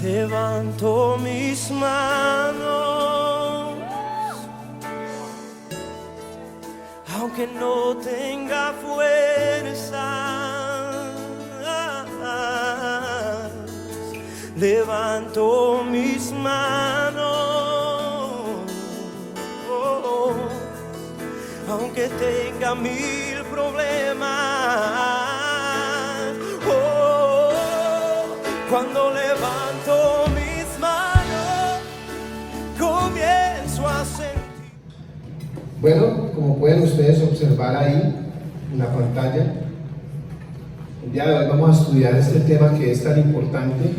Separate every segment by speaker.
Speaker 1: Levanto mis manos, aunque no tenga fuerza. Levanto mis manos, aunque tenga mil problemas. Cuando levanto mis manos, comienzo a sentir.
Speaker 2: Bueno, como pueden ustedes observar ahí en la pantalla, el día de hoy vamos a estudiar este tema que es tan importante,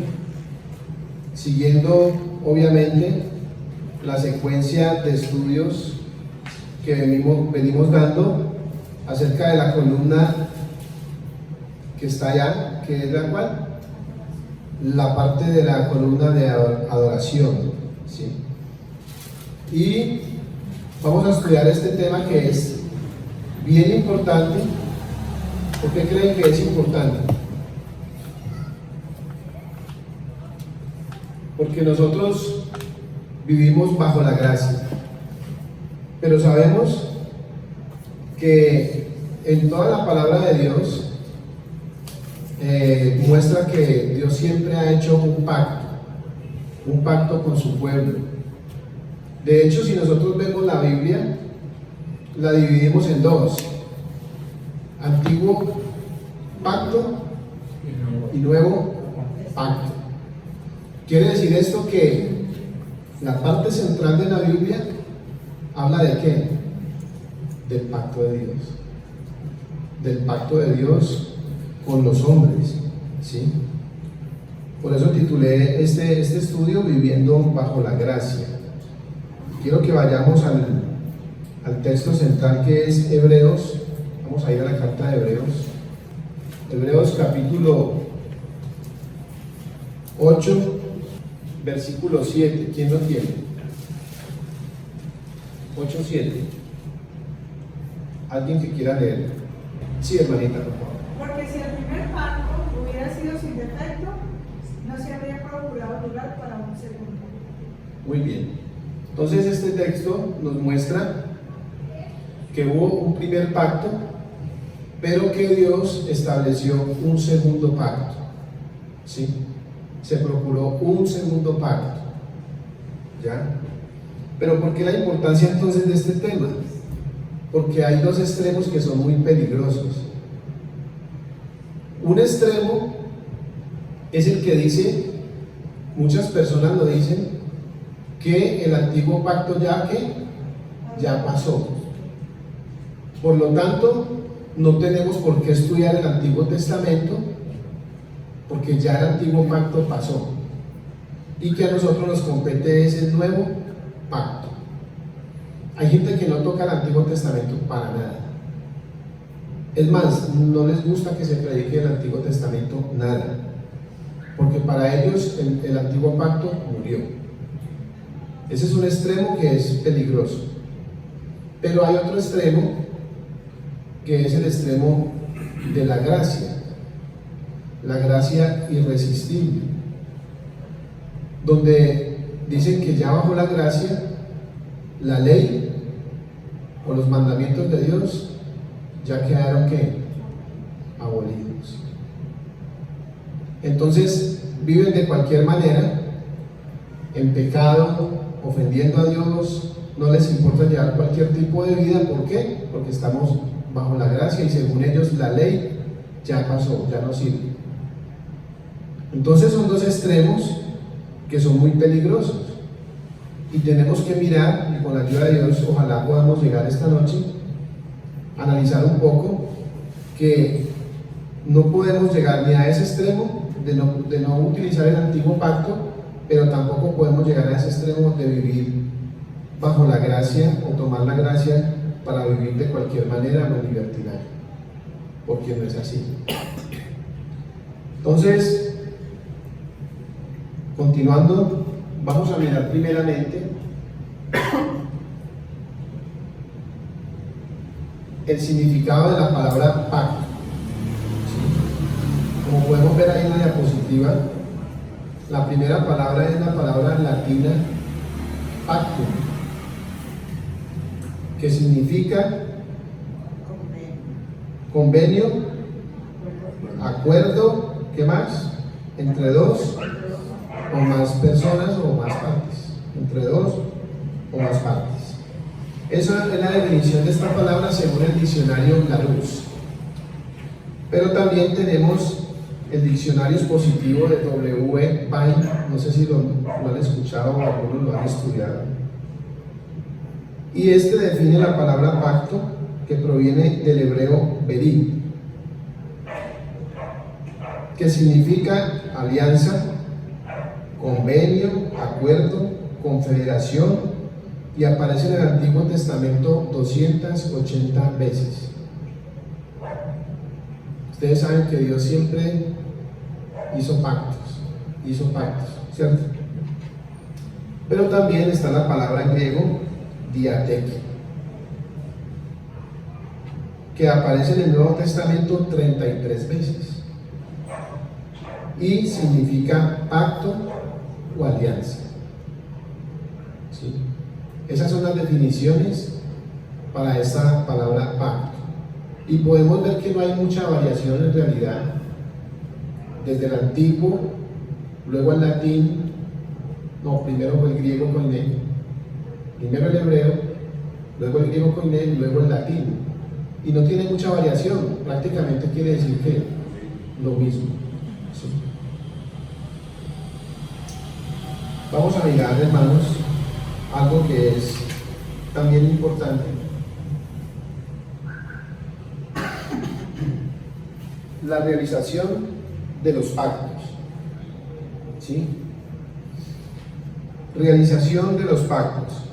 Speaker 2: siguiendo obviamente la secuencia de estudios que venimos dando acerca de la columna que está allá, que es la cual, la parte de la columna de adoración, ¿sí? Y vamos a estudiar este tema que es bien importante. ¿Por qué creen que es importante? Porque nosotros vivimos bajo la gracia, pero sabemos que en toda la palabra de Dios muestra que Dios siempre ha hecho un pacto con su pueblo. De hecho, si nosotros vemos la Biblia, la dividimos en dos: antiguo pacto y nuevo pacto. Quiere decir esto que la parte central de la Biblia habla de ¿qué? Del pacto de Dios. Del pacto de Dios con los hombres, ¿sí? Por eso titulé este estudio Viviendo bajo la gracia. Quiero que vayamos al texto central, que es Hebreos. Vamos a ir a la carta de Hebreos. Hebreos capítulo 8, versículo 7. ¿Quién lo tiene? 8:7. ¿Alguien que quiera leer? Sí, hermanita, por favor.
Speaker 3: Porque si el primer pacto hubiera sido sin defecto, no se habría procurado lugar para un segundo.
Speaker 2: Muy bien. Entonces este texto nos muestra que hubo un primer pacto, pero que Dios estableció un segundo pacto, ¿sí? Se procuró un segundo pacto, ¿ya? Pero ¿por qué la importancia entonces de este tema? Porque hay dos extremos que son muy peligrosos. Un extremo es el que dice, muchas personas lo dicen, que el antiguo pacto ya pasó. Por lo tanto, no tenemos por qué estudiar el Antiguo Testamento, porque ya el antiguo pacto pasó, y que a nosotros nos compete ese nuevo pacto. Hay gente que no toca el Antiguo Testamento para nada. Es más, no les gusta que se predique el Antiguo Testamento nada, porque para ellos el antiguo pacto murió. Ese es un extremo que es peligroso. Pero hay otro extremo, que es el extremo de la gracia irresistible, donde dicen que ya bajo la gracia, la ley o los mandamientos de Dios ya quedaron ¿qué? Abolidos. Entonces viven de cualquier manera, en pecado, ofendiendo a Dios, no les importa llevar cualquier tipo de vida. ¿Por qué? Porque estamos bajo la gracia y según ellos la ley ya pasó, ya no sirve. Entonces son dos extremos que son muy peligrosos y tenemos que mirar, y con la ayuda de Dios ojalá podamos llegar esta noche a analizar un poco que no podemos llegar ni a ese extremo de no utilizar el antiguo pacto, pero tampoco podemos llegar a ese extremo de vivir bajo la gracia o tomar la gracia para vivir de cualquier manera o libertinaje, porque no es así. Entonces, continuando, vamos a mirar primeramente el significado de la palabra pacto. Como podemos ver ahí en la diapositiva, La primera palabra es la palabra latina pactum, que significa convenio, acuerdo, ¿qué más? Entre dos o más personas o más partes. Entre dos o más partes. Esa es la definición de esta palabra según el diccionario Larousse. Pero también tenemos el diccionario expositivo de W. Pine, no sé si lo han escuchado o algunos lo han estudiado. Y este define la palabra pacto, que proviene del hebreo berit, que significa alianza, convenio, acuerdo, confederación, y aparece en el Antiguo Testamento 280 veces. Ustedes saben que Dios siempre hizo pactos, ¿cierto? Pero también está la palabra en griego diateki, que aparece en el Nuevo Testamento 33 veces y significa pacto o alianza. ¿Sí? Esas son las definiciones para esta palabra pacto. Y podemos ver que no hay mucha variación en realidad, desde el antiguo, luego el latín, no, primero fue el griego koiné, primero el hebreo, luego el griego koiné y luego el latín. Y no tiene mucha variación, prácticamente quiere decir que lo mismo. ¿Sí? Vamos a mirar, hermanos, algo que es también importante. La realización de los pactos. ¿Sí? Realización de los pactos.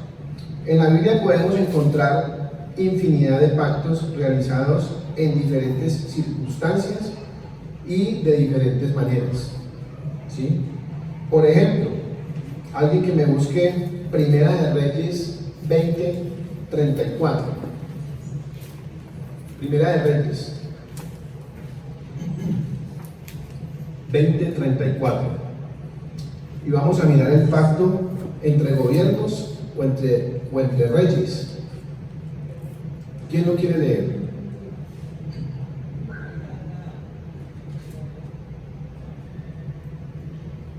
Speaker 2: En la Biblia podemos encontrar infinidad de pactos realizados en diferentes circunstancias y de diferentes maneras. ¿Sí? Por ejemplo, alguien que me busque Primera de Reyes 20:34. Primera de Reyes 20:34. Y vamos a mirar el pacto entre gobiernos o entre reyes. ¿Quién lo quiere leer?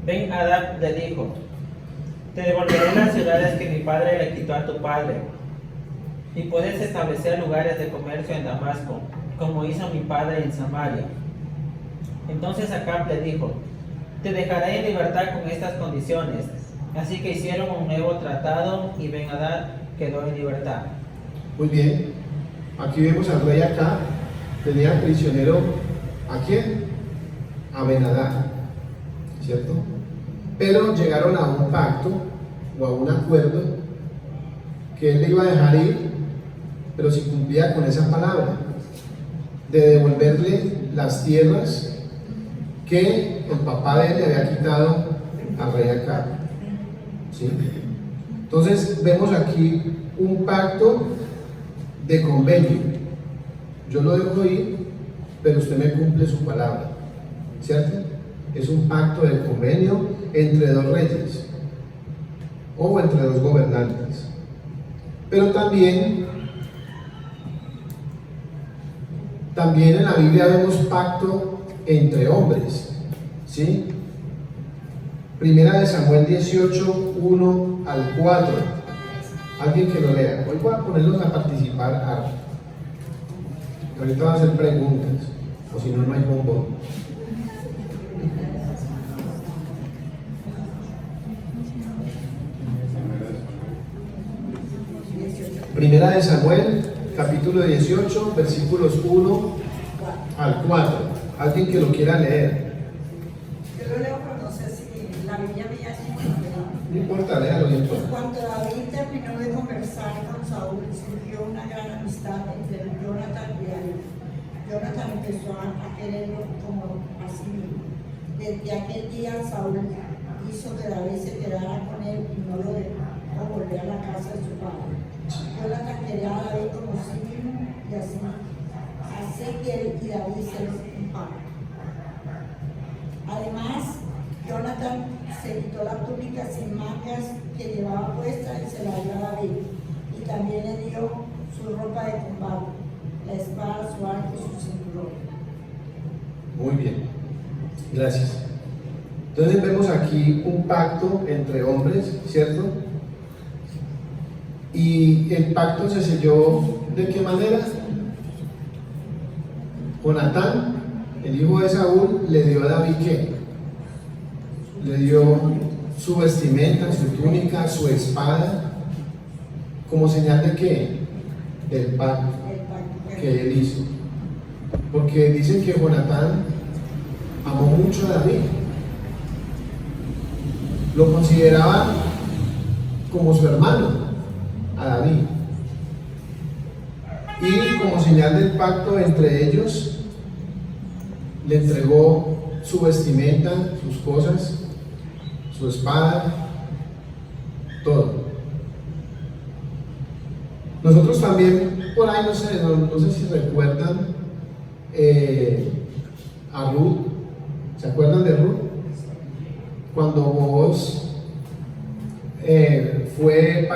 Speaker 4: Ben-Hadad le dijo: te devolveré las ciudades que mi padre le quitó a tu padre, y puedes establecer lugares de comercio en Damasco, como hizo mi padre en Samaria. Entonces Acab le dijo: te dejaré en libertad con estas condiciones. Así que hicieron un nuevo tratado y Ben-Hadad quedó en libertad.
Speaker 2: Muy bien, aquí vemos al rey Acab, tenía prisionero ¿a quién? A Ben-Hadad, ¿cierto? Pero llegaron a un pacto o a un acuerdo que él le iba a dejar ir, pero si cumplía con esa palabra de devolverle las tierras que el papá de él le había quitado al rey Acab. ¿Sí? Entonces vemos aquí un pacto de convenio. Yo lo dejo ir, pero usted me cumple su palabra, ¿cierto? Es un pacto de convenio entre dos reyes o entre dos gobernantes. Pero también en la Biblia vemos pacto entre hombres, ¿sí? Primera de Samuel 18, 1 al 4. Alguien que lo lea. Hoy voy a ponerlos a participar harto. Ahorita van a hacer preguntas, o si no, no hay bombón. Primera de Samuel, capítulo 18, versículos 1 al 4. Alguien que lo quiera leer.
Speaker 5: Yo lo leo, pero no sé si la Biblia me llama.
Speaker 2: No importa, léalo, no importa.
Speaker 5: Cuando David terminó de conversar con Saúl, surgió una gran amistad entre Jonathan y David. Jonathan empezó a quererlo como a sí mismo. Desde aquel día Saúl hizo que David se quedara con él y no lo dejó volver a la casa de su padre. Jonathan quería a David como sí mismo y así que él y David se un pacto. Además, Jonathan Jonathan se quitó la túnica sin mangas que llevaba puesta y se la dio a David. Y también le dio su ropa de combate, la espada, su arco y su cinturón.
Speaker 2: Muy bien, gracias. Entonces vemos aquí un pacto entre hombres, ¿cierto? Y el pacto se selló ¿de qué manera? Jonatán, el hijo de Saúl, le dio a David ¿qué? Le dio su vestimenta, su túnica, su espada, como señal de ¿qué? Del pacto que él hizo. Porque dicen que Jonatán amó mucho a David, lo consideraba como su hermano, a David. Y como señal del pacto entre ellos, le entregó su vestimenta, sus cosas, su espada, todo. Nosotros también, por ahí, no sé si recuerdan a Ruth. ¿Se acuerdan de Ruth? Cuando Booz fue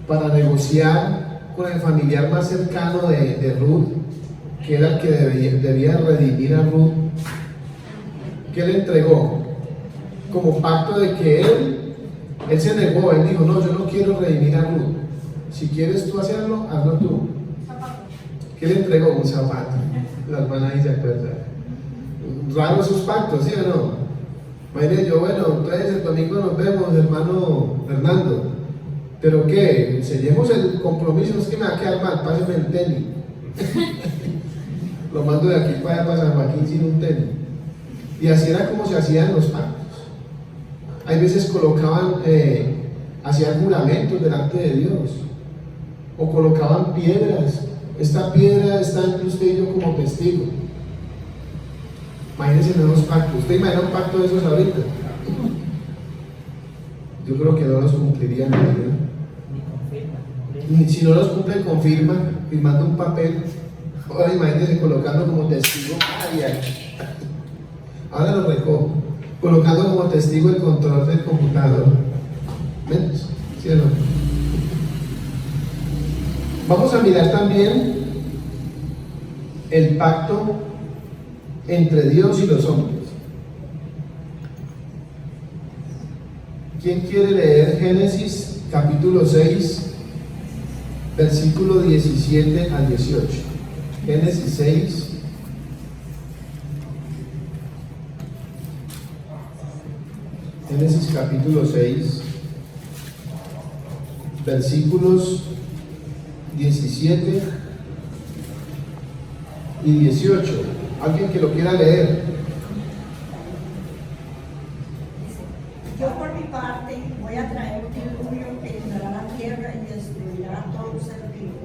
Speaker 2: para negociar con el familiar más cercano de Ruth, que era el que debía redimir a Ruth, ¿qué le entregó? Como pacto de que él se negó, él dijo, no, yo no quiero redimir a Ruth, si quieres tú hacerlo, hazlo tú. ¿Qué le entregó? Un zapato. La hermana ahí se acuerda. Raros sus pactos, ¿sí o no? María, yo, bueno, entonces el domingo nos vemos, hermano Fernando. ¿Pero qué? Sellemos el compromiso, no es que me va a quedar mal, páseme el tenis. Lo mando de aquí para allá, para San Joaquín sin un tenis. Y así era como se hacían los pactos. Hay veces colocaban, hacían juramentos delante de Dios, o colocaban piedras. Esta piedra está entre usted y yo como testigo. Imagínense en los pactos. ¿Usted imagina un pacto de esos ahorita? Yo creo que no los cumplirían ni confirma. Si no los cumplen, confirma, firmando un papel. Ahora imagínense colocando como testigo. Ahora lo recojo. Colocando como testigo el control del computador. ¿Ven? ¿Sí o no? Vamos a mirar también el pacto entre Dios y los hombres. ¿Quién quiere leer Génesis capítulo 6, versículo 17 al 18? Génesis 6. Génesis capítulo 6, versículos 17 y 18. ¿Alguien que lo quiera leer?
Speaker 5: Yo por mi parte voy a traer un diluvio que inundará la tierra y destruirá a todo ser vivo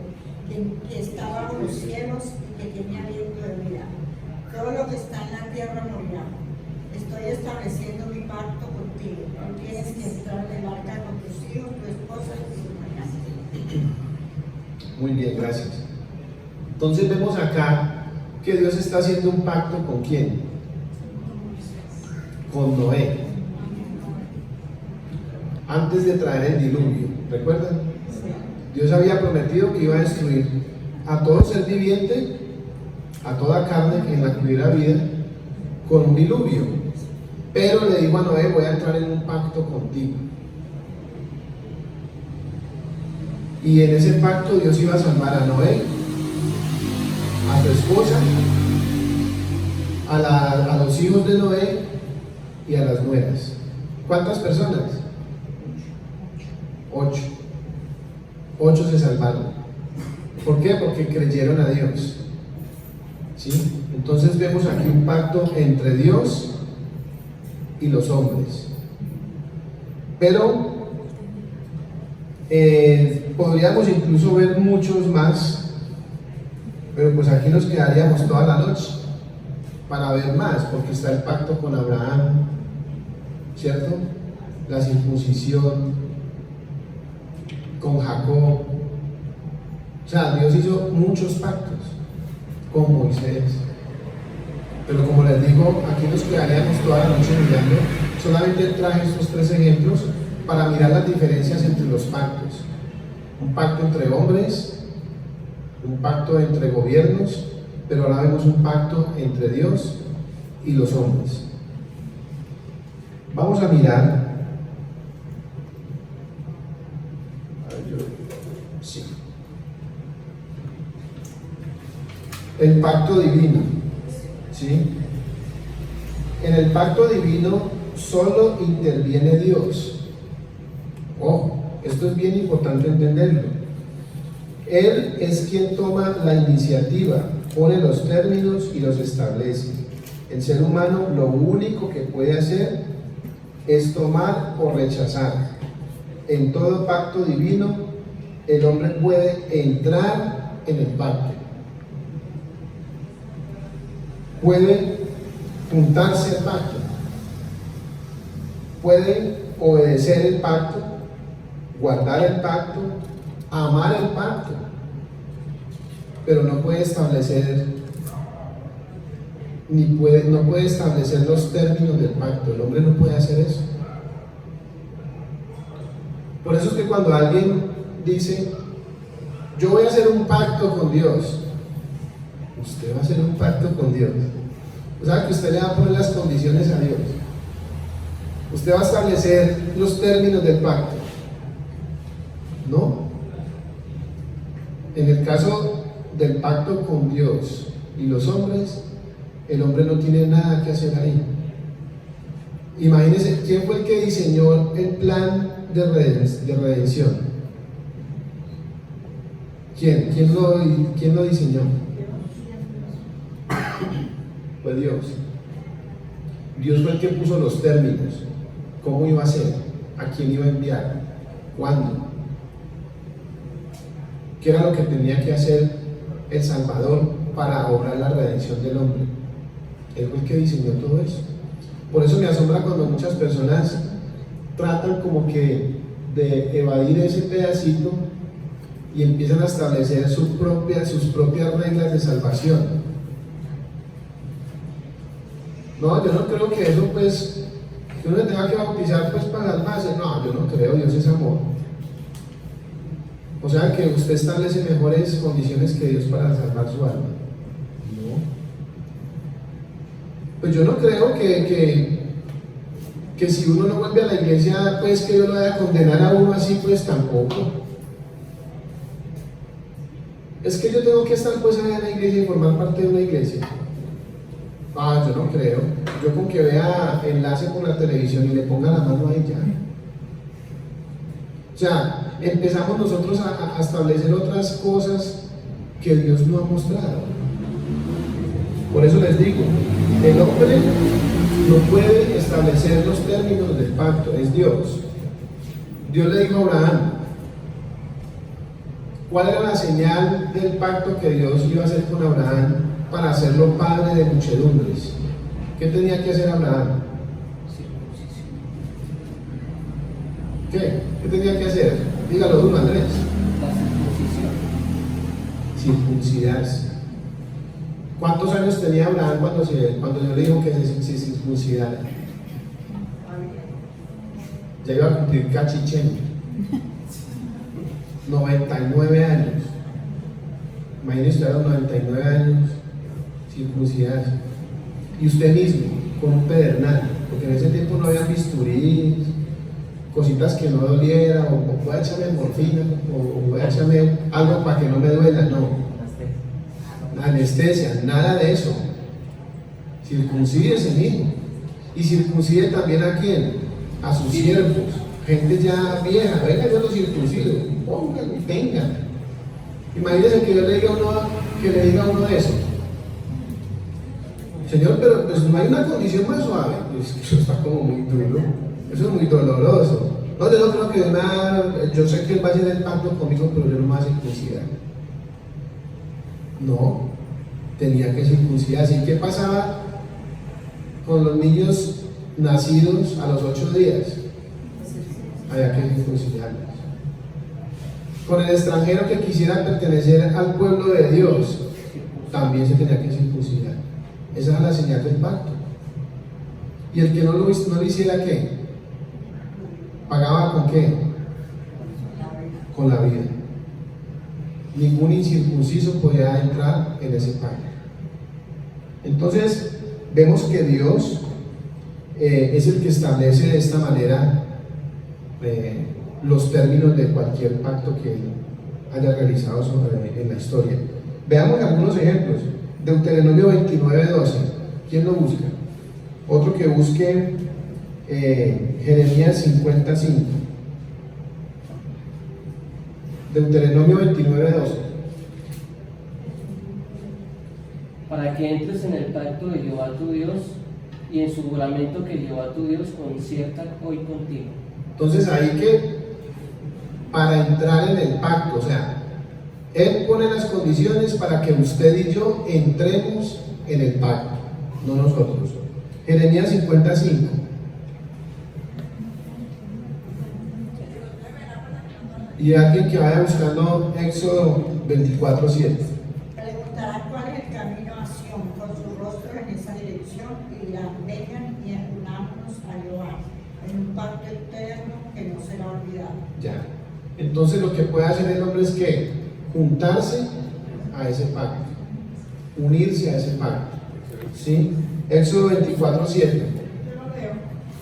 Speaker 5: que está bajo los cielos y que tiene aliento de vida. Todo lo que está en la tierra morirá. Estoy estableciendo mi pacto contigo. Tú tienes que entrar en el arca con tus hijos, tu esposa y tus hermanas.
Speaker 2: Muy bien, gracias. Entonces vemos acá que Dios está haciendo un pacto ¿con quién? Con Noé. Antes de traer el diluvio, ¿recuerdan? Dios había prometido que iba a destruir a todo ser viviente, a toda carne que en la que hubiera vida, con un diluvio. Pero le dijo a Noé, voy a entrar en un pacto contigo. Y en ese pacto Dios iba a salvar a Noé, a su esposa, a los hijos de Noé y a las nueras. ¿Cuántas personas? 8. 8 se salvaron. ¿Por qué? Porque creyeron a Dios. ¿Sí? Entonces vemos aquí un pacto entre Dios y los hombres. Pero podríamos incluso ver muchos más, pero pues aquí nos quedaríamos toda la noche para ver más, porque está el pacto con Abraham, ¿cierto? La circuncisión con Jacob. O sea, Dios hizo muchos pactos con Moisés. Pero como les digo, aquí nos quedaríamos toda la noche mirando. Solamente traje estos 3 ejemplos para mirar las diferencias entre los pactos. Un pacto entre hombres, un pacto entre gobiernos, pero ahora vemos un pacto entre Dios y los hombres. Vamos a mirar. Sí. El pacto divino. ¿Sí? En el pacto divino solo interviene Dios. Ojo, esto es bien importante entenderlo. Él es quien toma la iniciativa, pone los términos y los establece. El ser humano lo único que puede hacer es tomar o rechazar. En todo pacto divino, el hombre puede entrar en el pacto. Puede juntarse al pacto, puede obedecer el pacto, guardar el pacto, amar el pacto, pero no puede establecer no puede establecer los términos del pacto. El hombre no puede hacer eso. Por eso es que cuando alguien dice, yo voy a hacer un pacto con Dios, usted va a hacer un pacto con Dios. O sea que usted le va a poner las condiciones a Dios. Usted va a establecer los términos del pacto. No. En el caso del pacto con Dios y los hombres, el hombre no tiene nada que hacer ahí. Imagínense, ¿quién fue el que diseñó el plan de redención? ¿Quién? ¿Quién lo diseñó? Pues Dios. Dios fue el que puso los términos. ¿Cómo iba a ser? ¿A quién iba a enviar? ¿Cuándo? ¿Qué era lo que tenía que hacer el Salvador para obrar la redención del hombre? Él fue el que diseñó todo eso. Por eso me asombra cuando muchas personas tratan como que de evadir ese pedacito y empiezan a establecer sus propias reglas de salvación. No, yo no creo que eso pues, que uno se tenga que bautizar pues para salvarse. No, yo no creo, Dios es amor. O sea que usted establece mejores condiciones que Dios para salvar su alma. No. Pues yo no creo que si uno no vuelve a la iglesia, pues que Dios lo vaya a condenar a uno así, pues tampoco. Es que yo tengo que estar pues allá en la iglesia y formar parte de una iglesia. Ah, yo no creo. Yo con que vea enlace con la televisión y le ponga la mano ahí ya. O sea, empezamos nosotros a establecer otras cosas que Dios no ha mostrado. Por eso les digo, el hombre no puede establecer los términos del pacto, es Dios. Dios le dijo a Abraham, ¿cuál era la señal del pacto que Dios iba a hacer con Abraham para hacerlo padre de muchedumbres? ¿Qué tenía que hacer Abraham? ¿Qué? ¿Qué tenía que hacer? Dígalo tú, Andrés.
Speaker 6: La circuncisión.
Speaker 2: Circuncidarse. ¿Cuántos años tenía Abraham cuando Dios le dijo que se circuncidara? Ya iba a cumplir cachichén. 99 años. Imagínese usted a los 99 años circuncidarse. Y usted mismo, con un pedernal, porque en ese tiempo no había bisturí, cositas que no doliera, o voy a echarme morfina, o voy a echarme algo para que no me duela, no. Anestesia, nada de eso. Circuncídese mismo. Y circuncide también a quién? A sus siervos, gente ya vieja. Venga, yo lo circuncido, pónganlo y tengan. Imagínense que yo le diga a uno de eso. Señor, pero pues no hay una condición más suave. Pues eso está como muy duro, eso es muy doloroso. No, yo no creo que yo sé que él va a hacer el pacto conmigo, pero yo no me voy a circuncidar. No, tenía que circuncidarse. ¿Y qué pasaba con los niños nacidos a los 8 días? Había que circuncidarlos. Con el extranjero que quisiera pertenecer al pueblo de Dios, también se tenía que circuncidar. Esa es la señal del pacto. Y el que no lo hiciera, ¿qué? ¿Pagaba con qué? Con la vida. Ningún incircunciso podía entrar en ese pacto. Entonces, vemos que Dios es el que establece de esta manera los términos de cualquier pacto que Él haya realizado en la historia. Veamos algunos ejemplos. Deuteronomio 29:12. ¿Quién lo busca? Otro que busque Jeremías 55. Deuteronomio 29:12.
Speaker 6: Para que entres en el pacto de Jehová tu Dios y en su juramento que Jehová tu Dios concierta hoy contigo.
Speaker 2: Entonces ahí que para entrar en el pacto, o sea, Él pone las condiciones para que usted y yo entremos en el pacto, no nosotros. Jeremías 55. Y alguien que vaya buscando Éxodo 24:7.
Speaker 5: Preguntará cuál es el camino a Sión, con su rostro en esa dirección, y dirán: vengan y unámonos a Jehová, en un pacto eterno que no será olvidado.
Speaker 2: Ya. Entonces lo que puede hacer el hombre es que juntarse a ese pacto, unirse a ese pacto. ¿Sí? Éxodo 24:7.
Speaker 3: Yo lo leo.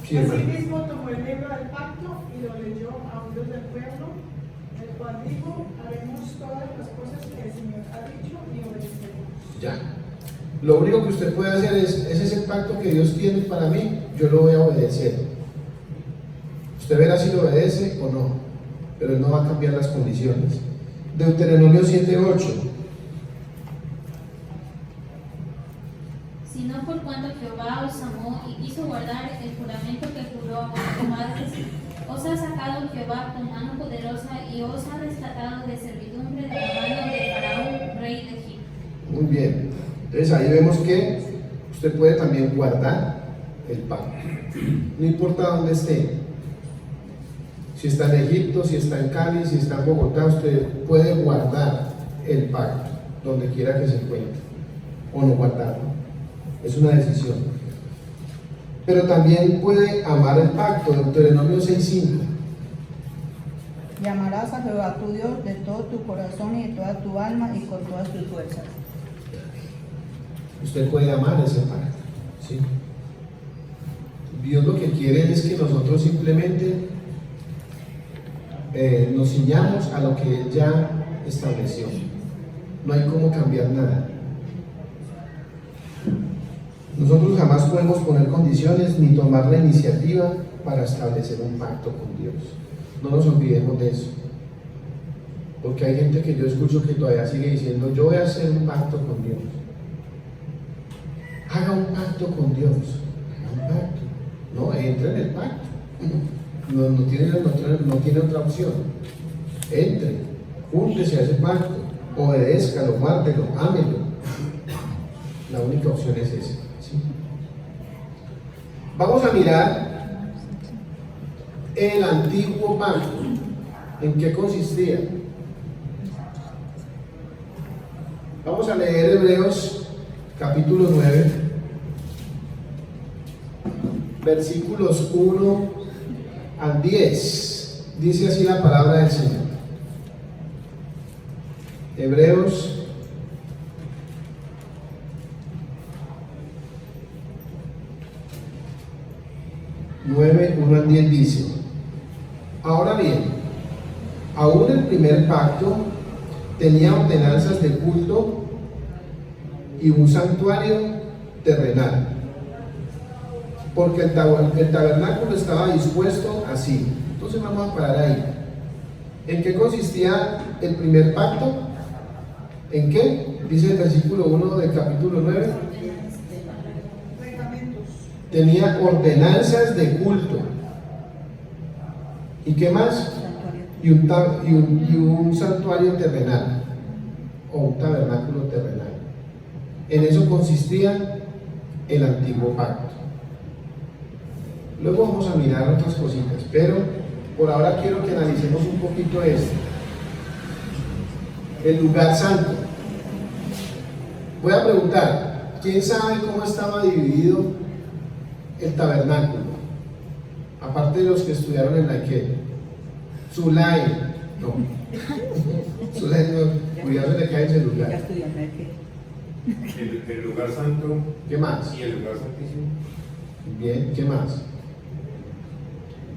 Speaker 2: Sí, hermano.
Speaker 3: Asimismo tomó el libro del pacto y lo leyó a oídos del pueblo, el cual dijo: haremos todas las cosas que el Señor ha dicho y obedeceremos.
Speaker 2: Ya. Lo único que usted puede hacer es ese pacto que Dios tiene para mí, yo lo voy a obedecer. Usted verá si lo obedece o no, pero Él no va a cambiar las condiciones. Deuteronomio 7:8.
Speaker 7: Sino por cuanto Jehová os amó y quiso guardar el juramento que juró a vuestros padres, os ha sacado Jehová con mano poderosa y os ha rescatado de servidumbre de la mano de Faraón, rey de Egipto.
Speaker 2: Muy bien. Entonces ahí vemos que usted puede también guardar el pacto. No importa dónde esté. Si está en Egipto, si está en Cali, si está en Bogotá, usted puede guardar el pacto donde quiera que se encuentre o no guardarlo. Es una decisión. Pero también puede amar el pacto. Deuteronomio 6:5.
Speaker 8: Y amarás a Jehová tu Dios de todo tu corazón y de toda tu alma y con todas tus fuerzas.
Speaker 2: Usted puede amar ese pacto, ¿sí? Dios lo que quiere es que nosotros simplemente nos ciñamos a lo que Él ya estableció. No hay cómo cambiar nada. Nosotros jamás podemos poner condiciones ni tomar la iniciativa para establecer un pacto con Dios. No nos olvidemos de eso. Porque hay gente que yo escucho que todavía sigue diciendo: yo voy a hacer un pacto con Dios. Haga un pacto con Dios. Haga un pacto. No, entre en el pacto. No tiene otra opción. Entre, júntese a ese pacto, obedézcalo, guárdelo, ámelo. La única opción es esa. ¿Sí? Vamos a mirar el antiguo pacto. ¿En qué consistía? Vamos a leer Hebreos capítulo 9, versículos 1 al 10. Dice así la palabra del Señor. Hebreos 9, 1 al 10 dice: ahora bien, aún el primer pacto tenía ordenanzas de culto y un santuario terrenal, porque el tabernáculo estaba dispuesto así. Entonces vamos a parar ahí. ¿En qué consistía el primer pacto? ¿En qué? Dice el versículo 1 del capítulo 9. Tenía ordenanzas de culto. ¿Y qué más? Y un santuario terrenal, o un tabernáculo terrenal. En eso consistía el antiguo pacto. Luego vamos a mirar otras cositas, pero por ahora quiero que analicemos un poquito esto. El lugar santo. Voy a preguntar, ¿quién sabe cómo estaba dividido el tabernáculo? Aparte de los que estudiaron en la que Zulay, no. Zulay no, cuidado se le cae el celular.
Speaker 9: El lugar santo
Speaker 2: ¿Qué más?
Speaker 9: y el lugar santísimo.
Speaker 2: Bien, ¿qué más?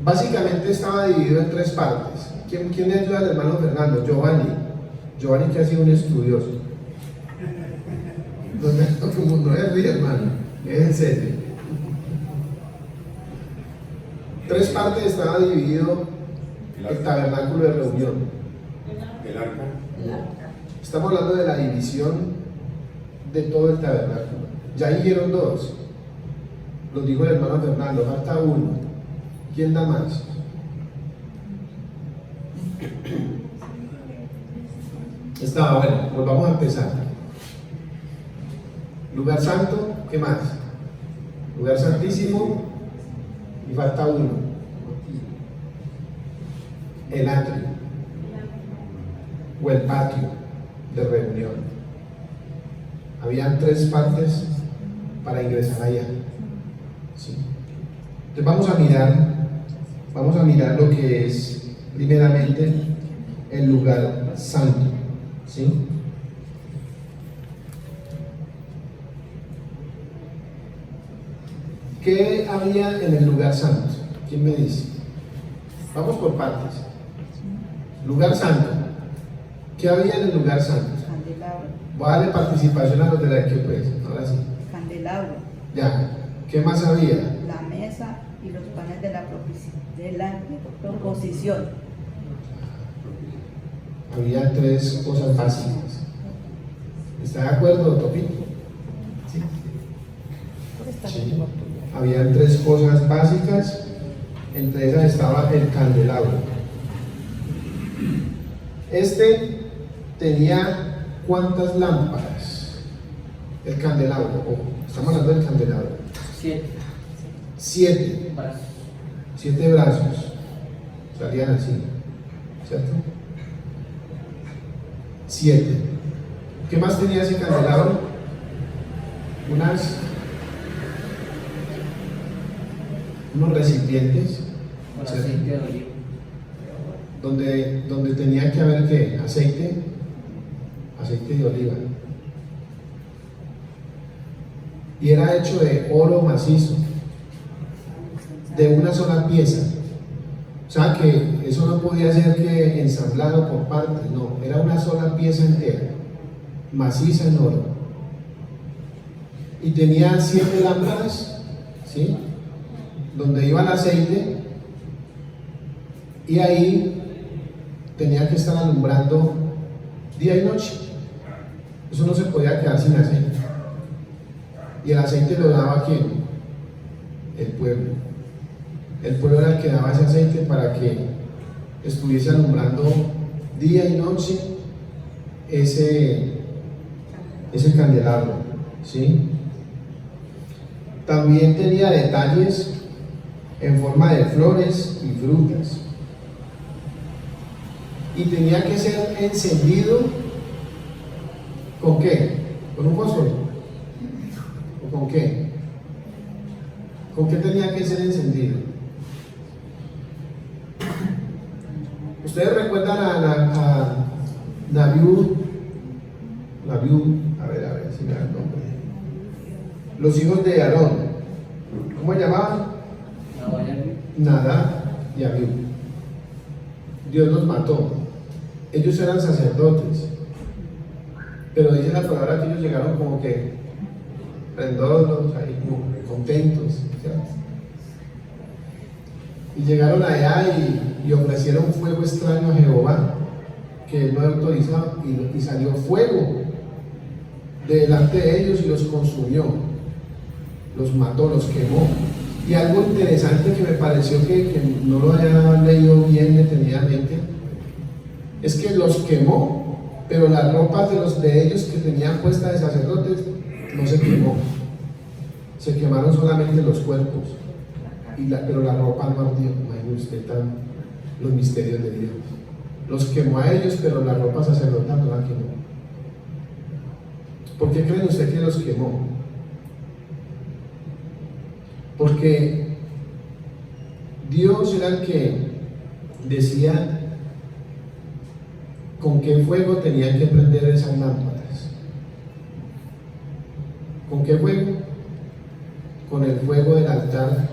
Speaker 2: Básicamente estaba dividido en tres partes. ¿Quién le ayuda al hermano Fernando? Giovanni, que ha sido un estudioso. No es río, hermano, es en serio. Tres partes estaba dividido el tabernáculo de reunión.
Speaker 9: El arca.
Speaker 2: Estamos hablando de la división de todo el tabernáculo. Ya dijeron dos. Lo dijo el hermano Fernando, falta uno. ¿Quién da más? Estaba bueno, pues vamos a empezar. Lugar santo, ¿qué más? Lugar santísimo y falta uno. El atrio o el patio de reunión. Habían tres partes para ingresar allá. ¿Sí? Entonces vamos a mirar lo que es primeramente el lugar santo. ¿Sí? ¿Qué había en el lugar santo? ¿Quién me dice? Vamos por partes. Lugar santo. ¿Qué había en el lugar santo?
Speaker 8: Candelabro.
Speaker 2: Voy a darle participación a los de la que pues. Ahora sí.
Speaker 8: Candelabro.
Speaker 2: Ya. ¿Qué más había?
Speaker 8: La mesa y los panes de la proposición.
Speaker 2: Había tres cosas básicas. ¿Está de acuerdo, Topito? Sí. Sí. Habían tres cosas básicas, entre esas estaba el candelabro. Este tenía ¿cuántas lámparas? El candelabro, ojo, estamos hablando del candelabro.
Speaker 6: 7
Speaker 2: 7. 7 brazos. Salían así, ¿cierto? 7. ¿Qué más tenía ese candelabro? Unos recipientes,
Speaker 6: con
Speaker 2: ¿cierto?
Speaker 6: aceite de oliva.
Speaker 2: donde tenía que haber ¿qué? Aceite de oliva. Y era hecho de oro macizo, de una sola pieza. O sea que eso no podía ser que ensamblado por partes, no, era una sola pieza entera, maciza en oro. Y tenía 7 lámparas, ¿sí? Donde iba el aceite, y ahí tenía que estar alumbrando día y noche. Eso no se podía quedar sin aceite. Y el aceite lo daba ¿quién? El pueblo. El pueblo era el que daba ese aceite para que estuviese alumbrando día y noche ese candelabro, ¿sí? También tenía detalles en forma de flores y frutas. Y tenía que ser encendido ¿con qué? ¿Con un fósforo? ¿O con qué? ¿Con qué tenía que ser encendido? ¿Ustedes recuerdan a Nabiú, a ver si me da el nombre? Los hijos de Aarón, ¿cómo se llamaban? Nadab y Abiú. Dios los mató. Ellos eran sacerdotes, pero dice la palabra que ellos llegaron como que prendosos, ahí como contentos, ¿cierto? Y llegaron allá y ofrecieron fuego extraño a Jehová, que él no autorizaba, y salió fuego delante de ellos y los consumió, los mató, los quemó. Y algo interesante que me pareció que no lo había leído bien detenidamente, es que los quemó, pero las ropas de ellos que tenían puestas de sacerdotes no se quemó, se quemaron solamente los cuerpos, pero la ropa no ardió. Imagínense usted los misterios de Dios. Los quemó a ellos, pero la ropa sacerdotal no la quemó. ¿Por qué creen ustedes que los quemó? Porque Dios era el que decía con qué fuego tenían que prender esas lámparas. ¿Con qué fuego? Con el fuego del altar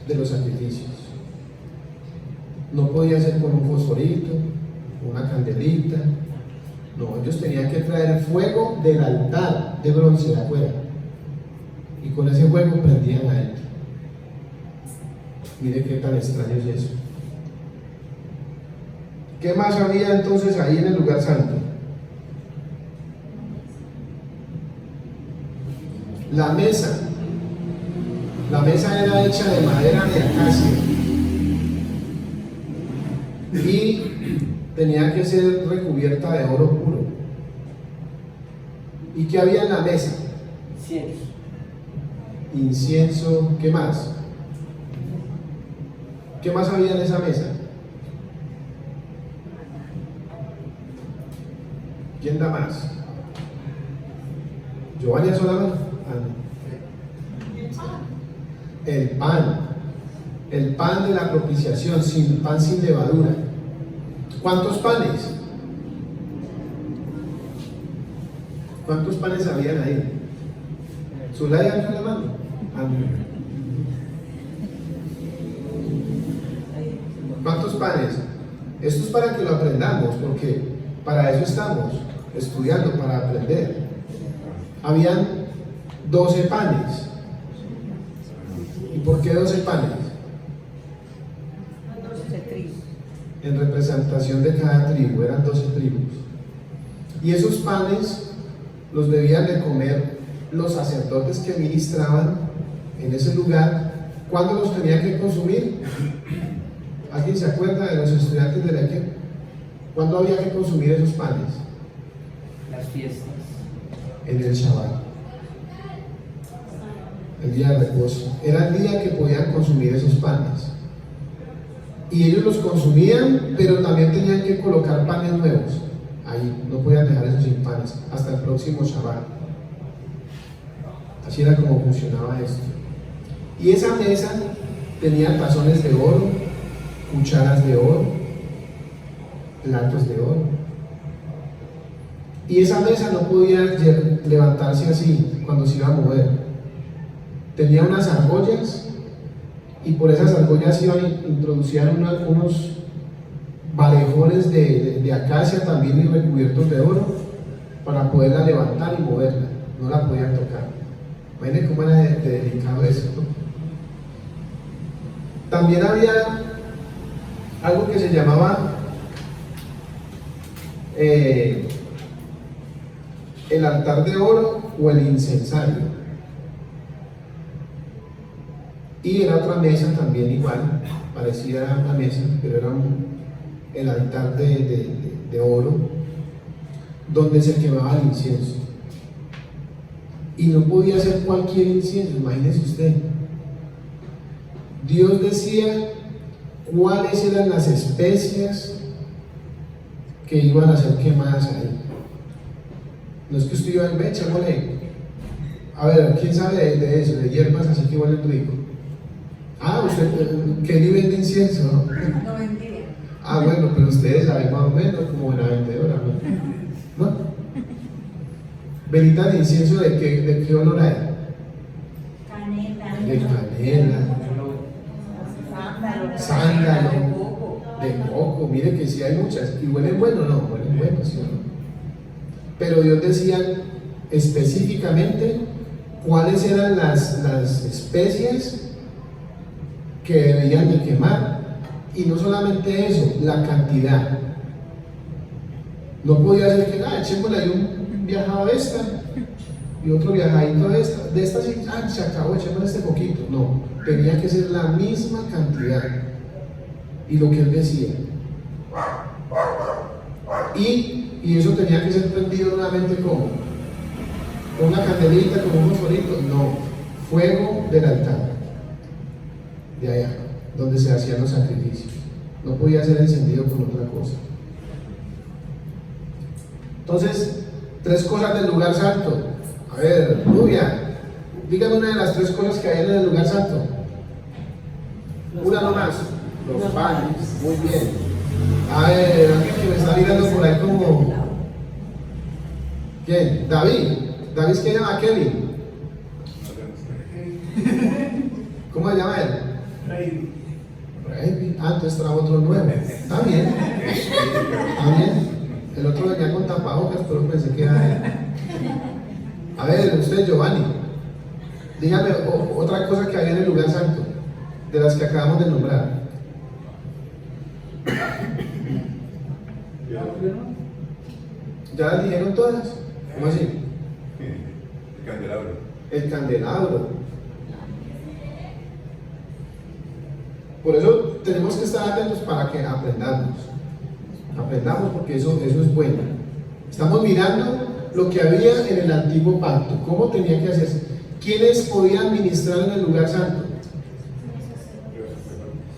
Speaker 2: de los sacrificios. No podía ser con un fosforito, una candelita. No, ellos tenían que traer el fuego del altar de bronce de afuera. Y con ese fuego prendían adentro. Mire qué tan extraño es eso. ¿Qué más había entonces ahí en el lugar santo? La mesa. La mesa era hecha de madera de acacia y tenía que ser recubierta de oro puro. ¿Y qué había en la mesa?
Speaker 6: Incienso.
Speaker 2: Incienso, ¿qué más? ¿Qué más había en esa mesa? ¿Quién da más? ¿Giovanni solamente? El pan de la propiciación, pan sin levadura. ¿Cuántos panes? ¿Cuántos panes habían ahí? ¿Zulaya alza la mano? ¿Cuántos panes? Esto es para que lo aprendamos, porque para eso estamos estudiando, para aprender. Habían 12 panes. ¿Y por qué 12 panes? En representación de cada tribu, eran 12 tribus. Y esos panes los debían de comer los sacerdotes que ministraban en ese lugar. ¿Cuándo los tenían que consumir? ¿Alguien se acuerda de los estudiantes de la EQUEP? ¿Cuándo había que consumir esos panes?
Speaker 6: Las fiestas.
Speaker 2: En el Shabbat, el día de reposo. Era el día que podían consumir esos panes. Y ellos los consumían, pero también tenían que colocar panes nuevos. Ahí no podían dejar esos sin panes hasta el próximo Shabbat. Así era como funcionaba esto. Y esa mesa tenía tazones de oro, cucharas de oro, platos de oro. Y esa mesa no podía levantarse así cuando se iba a mover. Tenía unas argollas, y por esas argollas introducían unos varejones de acacia también y recubiertos de oro para poderla levantar y moverla. No la podían tocar. Imagínense cómo era de delicado eso, ¿no? También había algo que se llamaba el altar de oro o el incensario. Y era otra mesa también igual, parecía una mesa, pero era el altar de oro donde se quemaba el incienso. Y no podía ser cualquier incienso, imagínese usted. Dios decía cuáles eran las especias que iban a ser quemadas ahí. No es que usted iba a ver, echémosle. A ver, ¿quién sabe de eso? De hierbas así que huelen rico. Ah, usted, ¿qué nivel de incienso?
Speaker 5: No vendía.
Speaker 2: Ah, bueno, pero ustedes saben más o menos como buena vendedora, ¿no? Velita de incienso, ¿de qué olor hay?
Speaker 5: Canela.
Speaker 2: De canela, sándalo, de coco, mire que sí hay muchas, y huelen bueno, no, huelen bueno, sí o no. Pero Dios decía específicamente cuáles eran las especias que debían de quemar, y no solamente eso, la cantidad. No podía ser que, echémosle ahí un viajado de esta y otro viajadito de esta sí, se acabó, echémosle este poquito. No, tenía que ser la misma cantidad. Y lo que él decía. Y eso tenía que ser prendido nuevamente como con una candelita, como un fosforito. No, fuego del altar de allá, donde se hacían los sacrificios. No podía ser encendido con otra cosa. Entonces, 3 cosas del lugar santo. A ver, Rubia, Dígame una de las tres cosas que hay en el lugar santo. Una nomás. Los panes. Muy bien. A ver, alguien que me está mirando por ahí como... ¿Quién? David. David, ¿qué llama? Kevin. ¿Cómo se llama él? Rey. Ah, entonces trajo otro nuevo. Está bien. Está bien. El otro venía con tapabocas, pero pensé que era él. A ver, usted, Giovanni. Dígame otra cosa que hay en el lugar santo, de las que acabamos de nombrar. ¿Ya las dijeron todas? ¿Cómo así?
Speaker 9: El candelabro.
Speaker 2: El candelabro. Por eso tenemos que estar atentos para que aprendamos. Aprendamos porque eso es bueno. Estamos mirando lo que había en el antiguo pacto, cómo tenía que hacerse. ¿Quiénes podían ministrar en el lugar santo?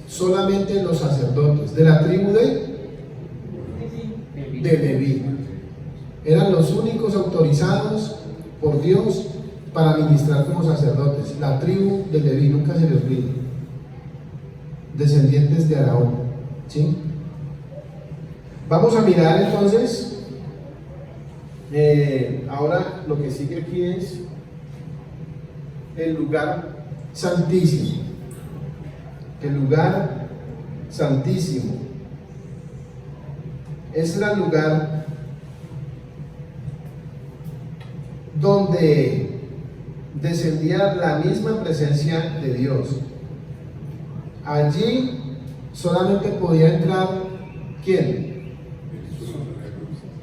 Speaker 2: Solamente los sacerdotes de la tribu de Leví. Eran los únicos autorizados por Dios para ministrar como sacerdotes. La tribu de Leví, nunca se les olvide. Descendientes de Aarón. ¿Sí? Vamos a mirar entonces. Ahora lo que sigue aquí es el lugar santísimo. El lugar santísimo es el lugar donde descendía la misma presencia de Dios. Allí solamente podía entrar ¿quién?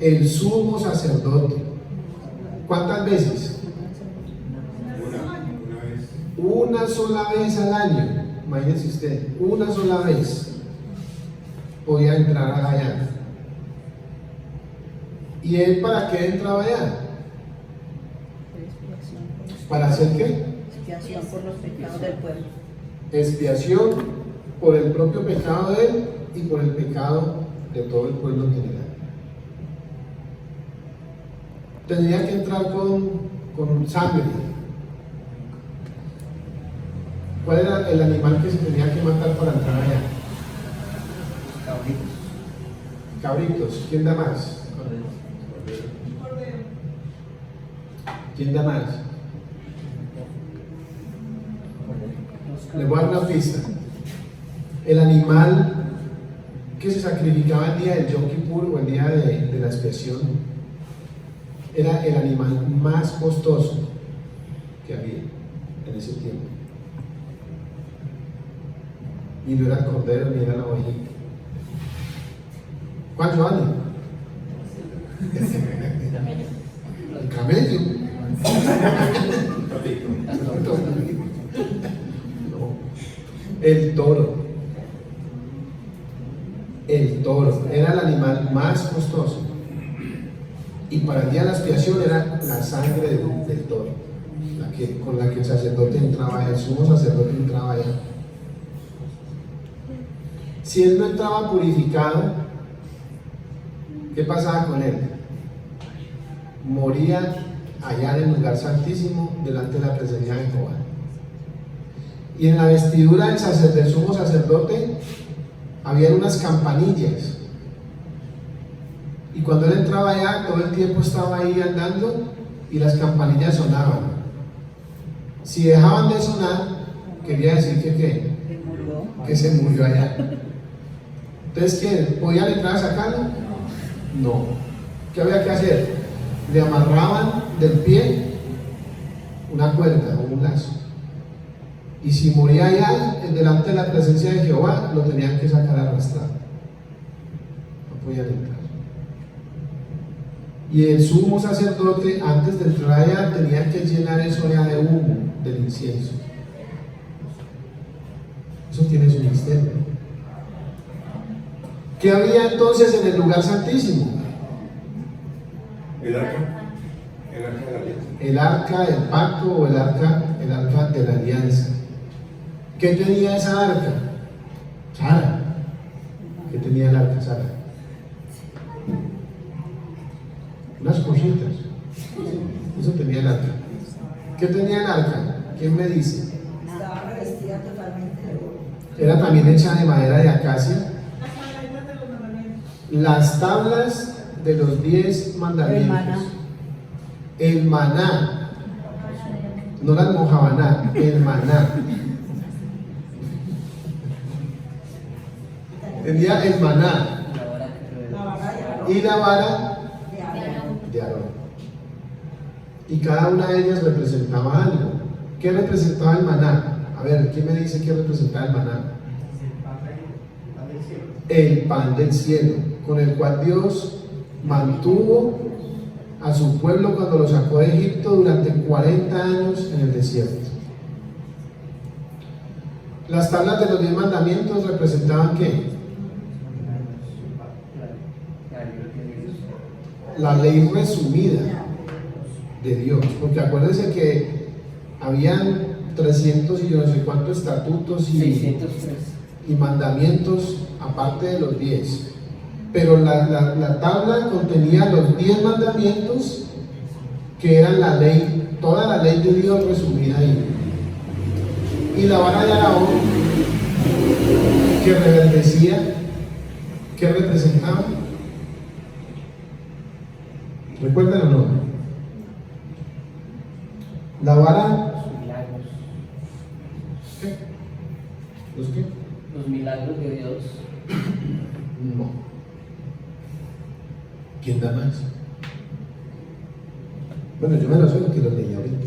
Speaker 2: El sumo sacerdote. ¿Cuántas veces? Una sola vez al año. Imagínense usted, una sola vez podía entrar allá. ¿Y él para qué entraba allá? ¿Para hacer qué?
Speaker 8: Expiación por los pecados del pueblo.
Speaker 2: Expiación por el propio pecado de él y por el pecado de todo el pueblo en general. Tendría que entrar con sangre. ¿Cuál era el animal que se tenía que matar para entrar allá? Cabritos. ¿Quién da más? ¿Quién da más? Les voy a dar una pista. El animal que se sacrificaba el día del Yom Kippur o el día de la expiación era el animal más costoso que había en ese tiempo. Y no era el cordero ni era la ovejita. ¿Cuál, Giovanni? El camello. El toro. El toro era el animal más costoso. Y para el día de la expiación era la sangre del toro, con la que el sacerdote entraba, el sumo sacerdote entraba allá. Si él no entraba purificado, ¿qué pasaba con él? Moría allá en el lugar santísimo delante de la presencia de Jehová. Y en la vestidura del sumo sacerdote había unas campanillas. Y cuando él entraba allá, todo el tiempo estaba ahí andando y las campanillas sonaban. Si dejaban de sonar, quería decir que se murió allá. Entonces, ¿qué? ¿Podían entrar a sacarlo? No. ¿Qué había que hacer? Le amarraban del pie una cuerda o un lazo. Y si moría allá, delante de la presencia de Jehová, lo tenían que sacar arrastrado. No podían entrar. Y el sumo sacerdote, antes de entrar allá, tenía que llenar eso ya de humo, del incienso. Eso tiene su misterio. ¿Qué había entonces en el lugar santísimo?
Speaker 9: El arca. El arca de la alianza.
Speaker 2: El arca del pacto o el arca de la alianza. ¿Qué tenía esa arca? Sara. ¿Qué tenía el arca, Sara? Unas cositas. Eso tenía el arca. ¿Qué tenía el arca? ¿Quién me dice?
Speaker 5: Estaba revestida totalmente de oro.
Speaker 2: Era también hecha de madera de acacia.
Speaker 3: Las palabras de los mandamientos.
Speaker 2: Las tablas de los 10 mandamientos. El maná. No las mojabaná, el maná. Tenía el maná
Speaker 6: La vara que reveló.
Speaker 5: La vara de Aarón.
Speaker 2: y la vara
Speaker 5: De Aarón.
Speaker 2: de Aarón. Y cada una de ellas representaba algo. ¿Qué representaba el maná? A ver, ¿quién me dice qué representaba el maná? El pan del cielo, con el cual Dios mantuvo a su pueblo cuando lo sacó de Egipto durante 40 años en el desierto. Las tablas de los 10 mandamientos representaban ¿qué? La ley resumida de Dios, porque acuérdense que habían 300 y yo no sé cuántos estatutos
Speaker 6: 603.
Speaker 2: y mandamientos aparte de los 10, pero la tabla contenía los 10 mandamientos que eran la ley, toda la ley de Dios resumida ahí. Y la vara de Aarón que reverdecía, ¿qué representaba? ¿Recuerdan o no? La vara,
Speaker 6: Los milagros.
Speaker 2: ¿qué? ¿Los qué?
Speaker 6: Los milagros de Dios.
Speaker 2: No. ¿Quién da más? Bueno, yo me lo sé que lo leí ahorita.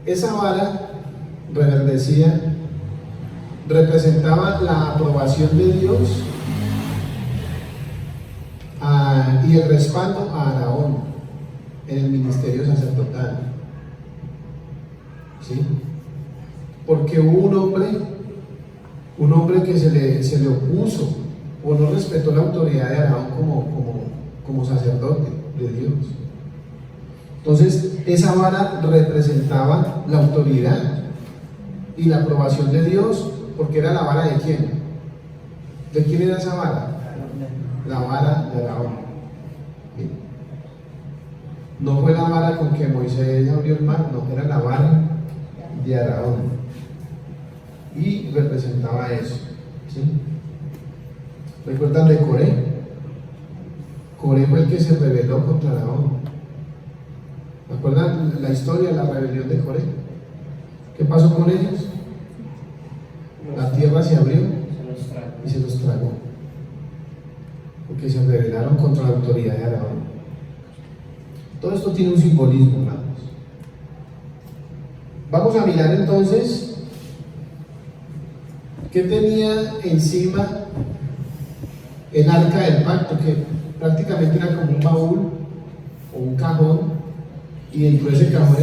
Speaker 2: Esa vara reverdecía, representaba la aprobación de Dios y el respaldo a Aarón en el ministerio sacerdotal. ¿Sí? Porque hubo un hombre que se le opuso o no respetó la autoridad de Aarón como sacerdote de Dios. Entonces, esa vara representaba la autoridad y la aprobación de Dios, porque era la vara de quién. ¿De quién era esa vara? La vara de Aarón. Bien. No fue la vara con que Moisés abrió el mar, no, era la vara de Aarón. Y representaba eso. ¿Sí? ¿Recuerdan de Coré? Coré fue el que se rebeló contra Aarón. ¿Recuerdan la historia de la rebelión de Coré? ¿Qué pasó con ellos? La tierra se abrió y se los tragó, porque se rebelaron contra la autoridad de Aarón. Todo esto tiene un simbolismo, hermanos. Vamos a mirar entonces qué tenía encima el arca del pacto, que prácticamente era como un baúl o un cajón, y dentro de ese cajón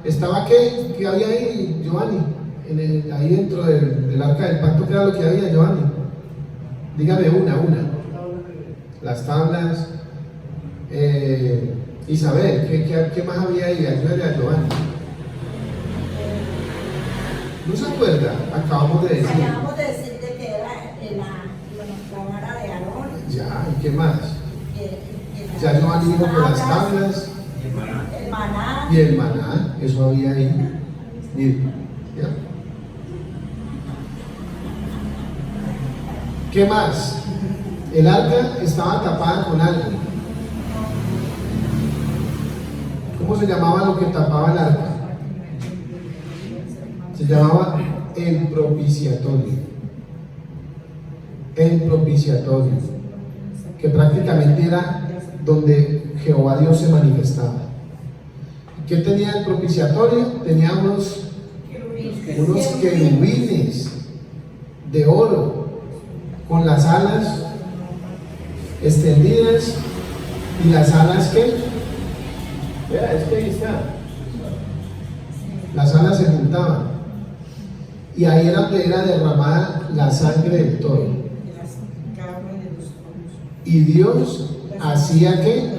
Speaker 2: estaba ¿qué había ahí, Giovanni? Ahí dentro del arca del pacto, ¿qué era lo que había, Giovanni? Dígame una. Las tablas. Isabel, ¿qué más había ahí? Ayúdale a Giovanni. ¿No se acuerda? Acabamos de decir.
Speaker 5: Acabamos de decir de que era la vara de Aarón.
Speaker 2: Ya, ¿y qué más? Ya Giovanni dijo que las tablas
Speaker 5: El maná.
Speaker 2: y el maná, eso había ahí. Miren, ¿ya? ¿Qué más? El arca estaba tapada con algo. ¿Cómo se llamaba lo que tapaba el arca? Se llamaba el propiciatorio. El propiciatorio, que prácticamente era donde Jehová Dios se manifestaba. ¿Qué tenía el propiciatorio? Tenía unos querubines de oro con las alas extendidas y las alas que, vea, es que ahí está, las alas se juntaban y ahí era donde era derramada la sangre del toro. Y Dios hacía que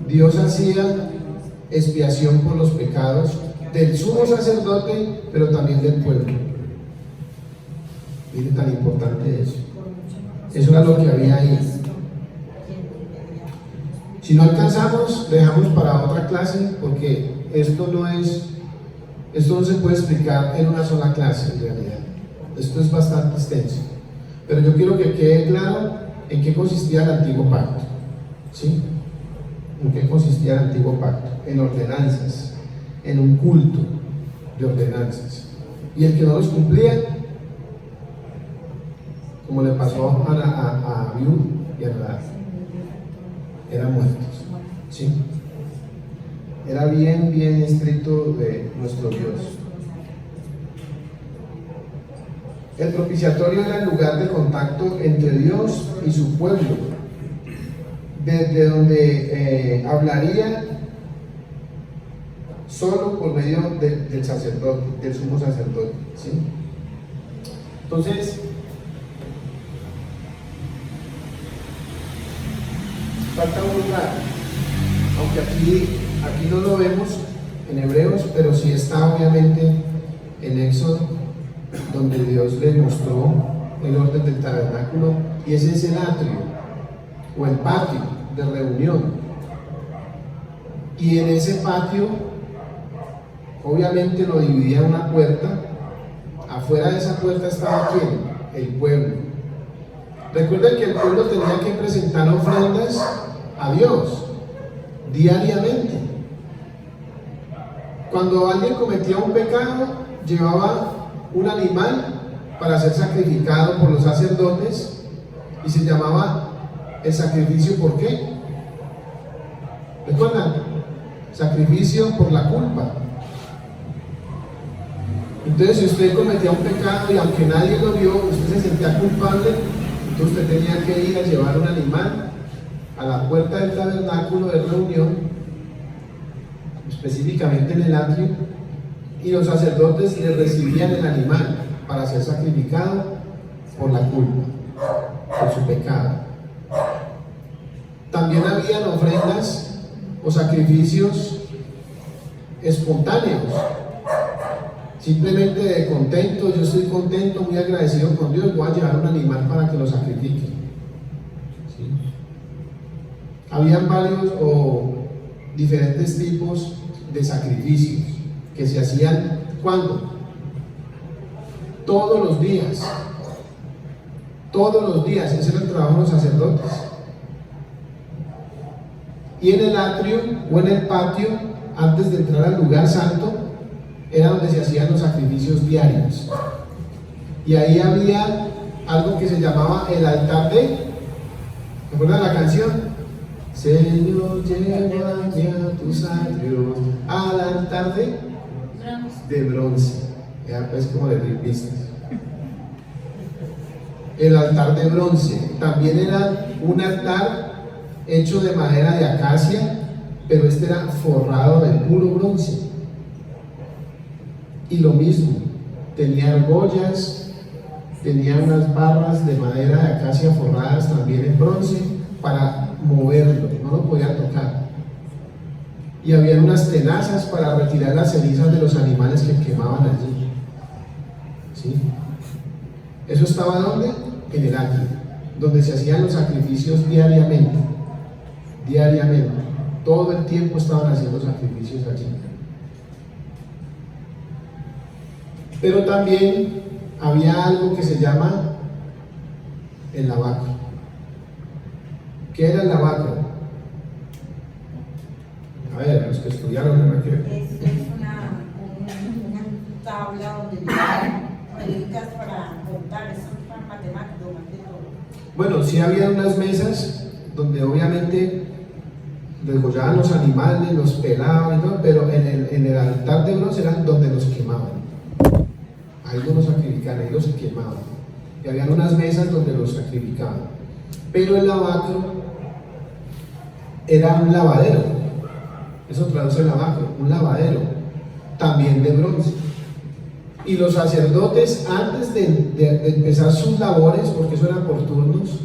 Speaker 2: Dios hacía expiación por los pecados del sumo sacerdote, pero también del pueblo. Miren tan importante eso. Eso era lo que había ahí. Si no alcanzamos, dejamos para otra clase, porque esto no se puede explicar en una sola clase en realidad. Esto es bastante extenso. Pero yo quiero que quede claro en qué consistía el antiguo pacto. ¿Sí? ¿En qué consistía el antiguo pacto? En ordenanzas, en un culto de ordenanzas. Y el que no los cumplía, como le pasó a Abiú y a Nadab, eran muertos. ¿Sí? Era bien estricto de nuestro Dios. El propiciatorio era el lugar de contacto entre Dios y su pueblo, desde donde hablaría solo por medio del sacerdote, del sumo sacerdote. ¿Sí? Entonces, falta un lugar, aunque aquí no lo vemos en Hebreos, pero sí está obviamente en Éxodo, donde Dios le mostró el orden del tabernáculo, y ese es el atrio o el patio de reunión. Y en ese patio obviamente lo dividía una puerta. Afuera de esa puerta estaba ¿quién? El pueblo. Recuerden que el pueblo tenía que presentar ofrendas a Dios diariamente. Cuando alguien cometía un pecado, llevaba un animal para ser sacrificado por los sacerdotes, y se llamaba el sacrificio. ¿Por qué? ¿Recuerdan? Sacrificio por la culpa. Entonces, si usted cometía un pecado y aunque nadie lo vio, usted se sentía culpable, entonces usted tenía que ir a llevar un animal a la puerta del tabernáculo de reunión, específicamente en el atrio, y los sacerdotes le recibían el animal para ser sacrificado por la culpa, por su pecado. También habían ofrendas o sacrificios espontáneos, simplemente de contento. Yo estoy contento, muy agradecido con Dios, voy a llevar un animal para que lo sacrifique. ¿Sí? Habían varios o diferentes tipos de sacrificios que se hacían. ¿Cuándo? Todos los días. Todos los días. Ese era el trabajo de los sacerdotes. Y en el atrio o en el patio, antes de entrar al lugar santo, era donde se hacían los sacrificios diarios. Y ahí había algo que se llamaba el altar de... ¿recuerdan la canción? Señor, llévame a tus atrios, al altar de bronce. Ya pues como de pistas. El altar de bronce también era un altar hecho de madera de acacia, pero este era forrado de puro bronce. Y lo mismo, tenía argollas, tenía unas barras de madera de acacia forradas también en bronce para moverlo, no lo podía tocar. Y había unas tenazas para retirar las cenizas de los animales que quemaban allí. ¿Sí? Eso estaba ¿dónde? En el atrio, donde se hacían los sacrificios diariamente. Diariamente, todo el tiempo estaban haciendo sacrificios allí. Pero también había algo que se llama el lavacro. ¿Qué era el lavacro? A ver, los que estudiaron en aquel.
Speaker 5: Es una tabla donde dedicas para contar, eso es para matemáticos, más que todo.
Speaker 2: Bueno, sí había unas mesas donde obviamente degollaban los animales, los pelaban y todo, pero en el altar de bronce eran donde los quemaban. Ahí no los sacrificaban, ahí los quemaban. Y habían unas mesas donde los sacrificaban. Pero el lavacro era un lavadero. Eso traduce lavacro, un lavadero, también de bronce. Y los sacerdotes, antes de empezar sus labores, porque eso era por turnos,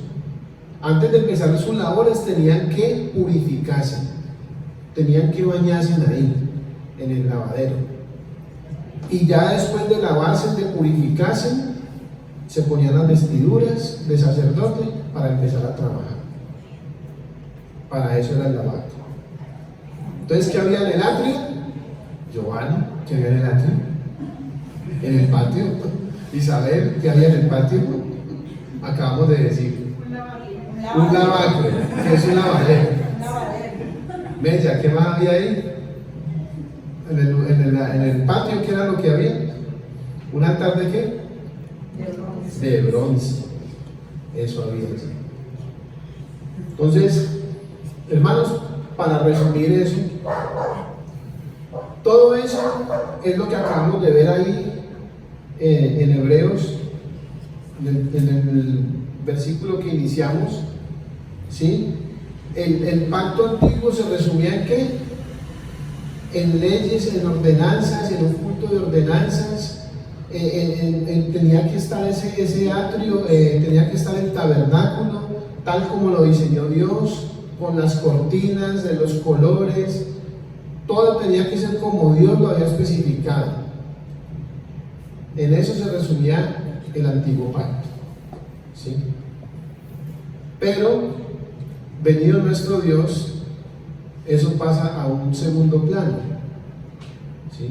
Speaker 2: antes de empezar sus labores tenían que purificarse, tenían que bañarse ahí, en el lavadero. Y ya después de lavarse, de purificarse, se ponían las vestiduras de sacerdote para empezar a trabajar. Para eso era el lavacro. Entonces, ¿qué había en el atrio? Giovanni, ¿qué había en el atrio? En el patio. Isabel, ¿qué había en el patio? Acabamos de decir. Un lavacro. ¿Qué es un lavadero? Bella, ¿qué más había ahí? En el patio, ¿qué era lo que había? ¿Un altar de qué? De bronce. Eso había. Entonces, hermanos, para resumir eso, todo eso es lo que acabamos de ver ahí en Hebreos, en el versículo que iniciamos, ¿sí? El pacto antiguo se resumía en ¿qué? En leyes, en ordenanzas, en un culto de ordenanzas. Tenía que estar ese atrio, tenía que estar el tabernáculo, tal como lo diseñó Dios, con las cortinas, de los colores, todo tenía que ser como Dios lo había especificado. En eso se resumía el antiguo pacto, ¿sí? Pero, venido nuestro Dios, eso pasa a un segundo plano, ¿sí?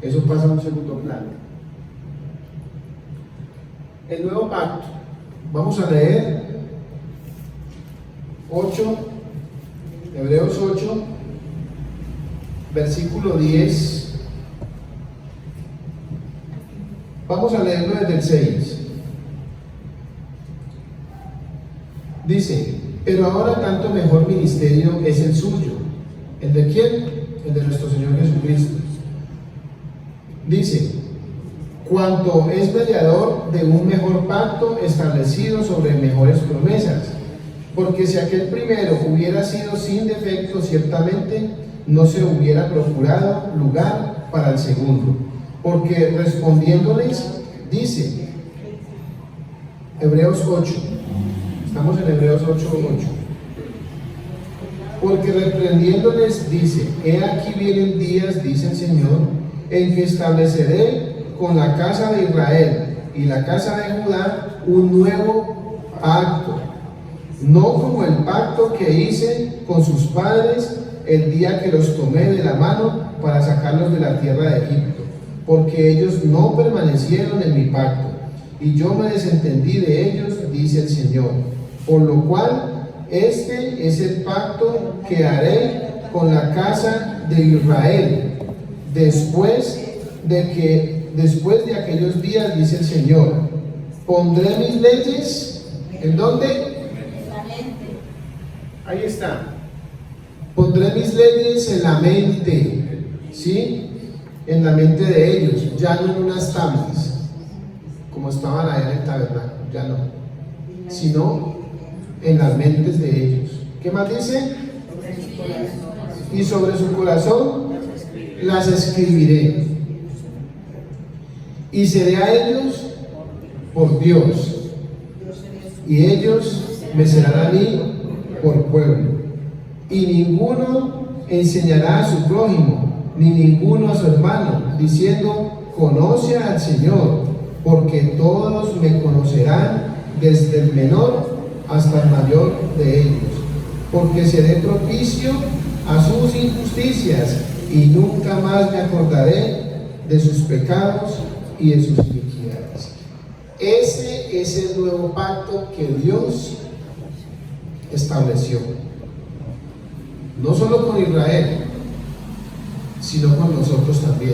Speaker 2: Eso pasa a un segundo plano. El nuevo pacto, vamos a leer 8, Hebreos 8, versículo 10. Vamos a leerlo desde el 6. Dice: pero ahora tanto mejor ministerio es el suyo. ¿El de quién? El de nuestro Señor Jesucristo. Dice: cuanto es mediador de un mejor pacto establecido sobre mejores promesas. Porque si aquel primero hubiera sido sin defecto, ciertamente no se hubiera procurado lugar para el segundo. Porque respondiéndoles, dice, Hebreos 8, estamos en Hebreos 8:8. Porque reprendiéndoles dice: he aquí vienen días, dice el Señor, en que estableceré con la casa de Israel y la casa de Judá un nuevo pacto, no como el pacto que hice con sus padres el día que los tomé de la mano para sacarlos de la tierra de Egipto, porque ellos no permanecieron en mi pacto, y yo me desentendí de ellos, dice el Señor. Por lo cual, este es el pacto que haré con la casa de Israel, después de aquellos días, dice el Señor. Pondré mis leyes, ¿en dónde? Ahí está. Pondré mis leyes en la mente, ¿sí? En la mente de ellos, ya no en unas tablas, como estaban allá en el tabernáculo, ya no, sino en las mentes de ellos. ¿Qué más dice? Y sobre su corazón las escribiré, y seré a ellos por Dios, y ellos me serán a mí por pueblo. Y ninguno enseñará a su prójimo, ni ninguno a su hermano, diciendo: conoce al Señor, porque todos me conocerán, desde el menor hasta el mayor de ellos, porque seré propicio a sus injusticias, y nunca más me acordaré de sus pecados y de sus iniquidades. Ese es el nuevo pacto que Dios estableció, no solo con Israel, sino con nosotros también,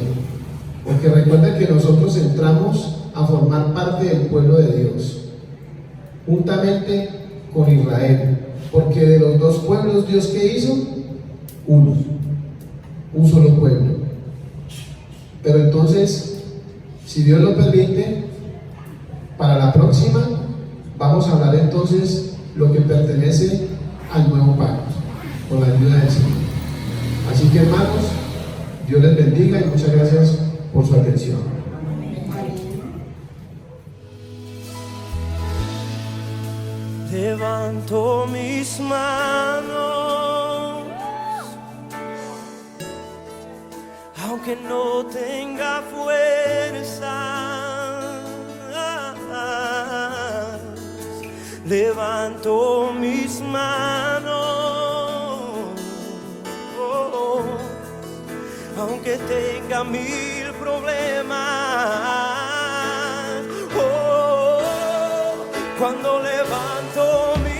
Speaker 2: porque recuerden que nosotros entramos a formar parte del pueblo de Dios, juntamente con Israel, porque de los dos pueblos Dios, ¿qué hizo? Uno, un solo pueblo. Pero entonces, si Dios lo permite, para la próxima vamos a hablar entonces lo que pertenece al nuevo pacto, con la ayuda del Señor. Así que, hermanos, Dios les bendiga y muchas gracias por su atención.
Speaker 1: Levanto mis manos, aunque no tenga fuerza. Levanto mis manos aunque tenga 1000 problemas, oh, cuando levanto mi